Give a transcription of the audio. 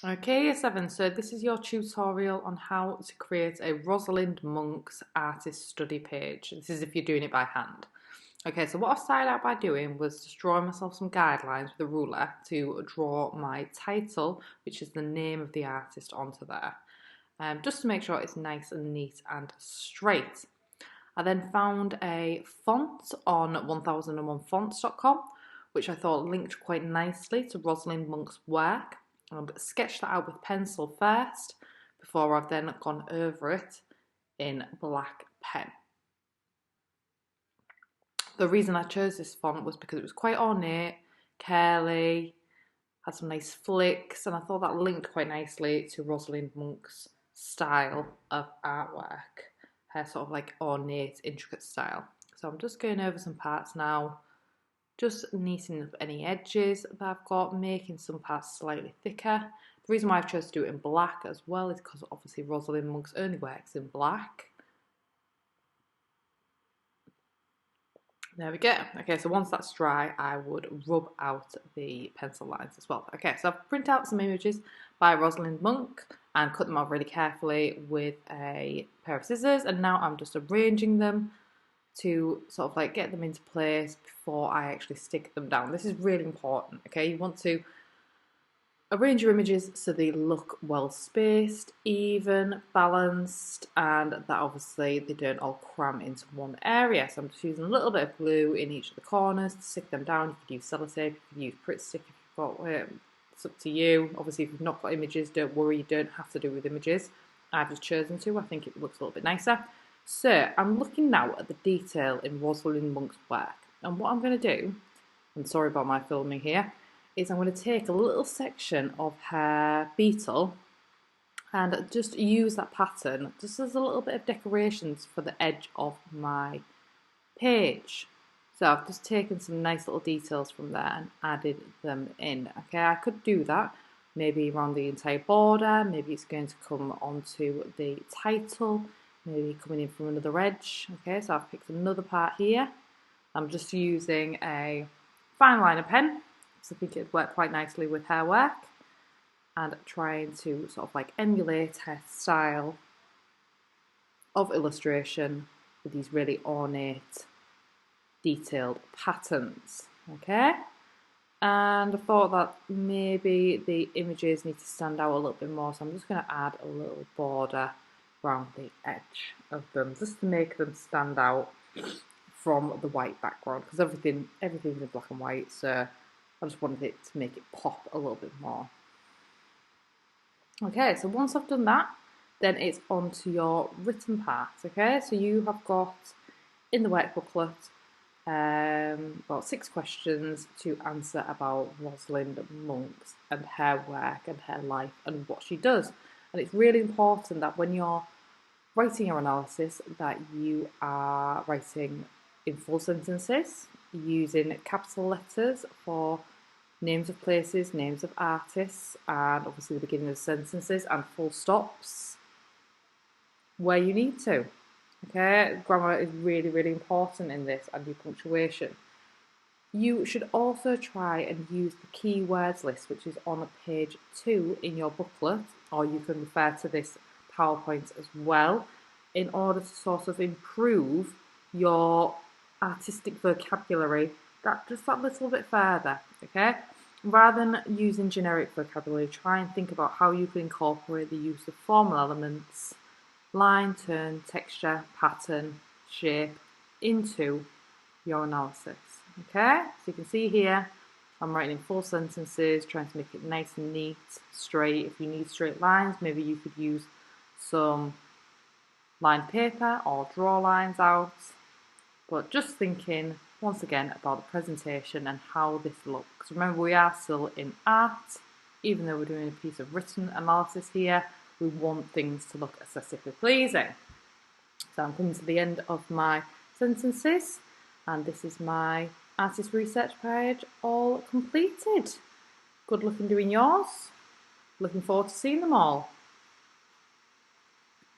Okay, year 7, so this is your tutorial on how to create a Rosalind Monk's artist study page. This is if you're doing it by hand. Okay, so what I started out by doing was just drawing myself some guidelines with a ruler to draw my title, which is the name of the artist, onto there. Just to make sure it's nice and neat and straight. I then found a font on 1001fonts.com, which I thought linked quite nicely to Rosalind Monk's work. And sketched that out with pencil first before I've then gone over it in black pen. The reason I chose this font was because it was quite ornate, curly, had some nice flicks, and I thought that linked quite nicely to Rosalind Monk's style of artwork, her sort of like ornate, intricate style. So I'm just going over some parts now, just neatening up any edges that I've got, making some parts slightly thicker. The reason why I've chosen to do it in black as well is because obviously Rosalind Monk's only works in black. There we go. Okay, so once that's dry, I would rub out the pencil lines as well. Okay, so I've printed out some images by Rosalind Monk and cut them out really carefully with a pair of scissors, and now I'm just arranging them to sort of like get them into place before I actually stick them down. This is really important, okay? You want to arrange your images so they look well spaced, even, balanced, and that obviously they don't all cram into one area. So I'm just using a little bit of glue in each of the corners to stick them down. You could use sellotape, you could use Pritt stick if you've got it. It's up to you. Obviously, if you've not got images, don't worry, you don't have to do with images. I've just chosen to. I think it looks a little bit nicer. So I'm looking now at the detail in Rosalind Monk's work, and what I'm going to do, and sorry about my filming here, is I'm going to take a little section of her beetle and just use that pattern just as a little bit of decorations for the edge of my page. So I've just taken some nice little details from there and added them in. Okay, I could do that maybe around the entire border, maybe it's going to come onto the title, maybe coming in from another edge. Okay, so I've picked another part here. I'm just using a fine liner pen, so I think it'd work quite nicely with her work, and trying to sort of like emulate her style of illustration with these really ornate, detailed patterns. Okay, and I thought that maybe the images need to stand out a little bit more, so I'm just going to add a little border around the edge of them just to make them stand out from the white background, because everything's in black and white, so I just wanted it to make it pop a little bit more. Okay, so once I've done that, then it's on to your written part. Okay, so you have got in the work booklet about 6 questions to answer about Rosalind Monk's and her work and her life and what she does. And it's really important that when you're writing your analysis that you are writing in full sentences, using capital letters for names of places, names of artists, and obviously the beginning of sentences, and full stops where you need to. Okay, grammar is really, really important in this, and your punctuation. You should also try and use the keywords list, which is on page 2 in your booklet, or you can refer to this PowerPoint as well, in order to sort of improve your artistic vocabulary just that little bit further. Okay, rather than using generic vocabulary, try and think about how you can incorporate the use of formal elements, line, turn, texture, pattern, shape into your analysis. Okay, so you can see here I'm writing in full sentences, trying to make it nice and neat, straight. If you need straight lines, maybe you could use some lined paper or draw lines out. But just thinking once again about the presentation and how this looks. Remember, we are still in art, even though we're doing a piece of written analysis here. We want things to look aesthetically pleasing. So I'm coming to the end of my sentences, and this is my artist research page all completed. Good luck in doing yours. Looking forward to seeing them all.